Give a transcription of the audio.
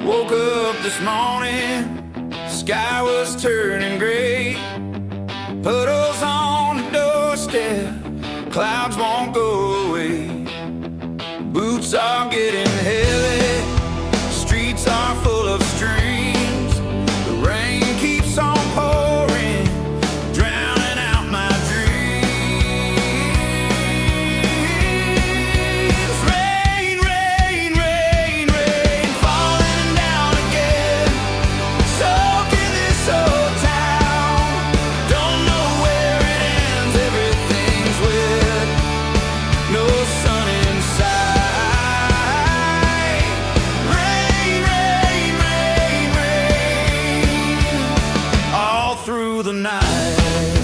Woke up this morning, sky was turning gray. Puddles on the doorstep, clouds won't go away. Boots are getting heavy, streets are full of streams. The rain keeps on pouring, drowning out my dreams. Rain, rain, rain, rain, falling down again, soaking this old town. Don't know where it ends, everything's wet, no sun inside. Rain, rain, rain, rain, all through the night.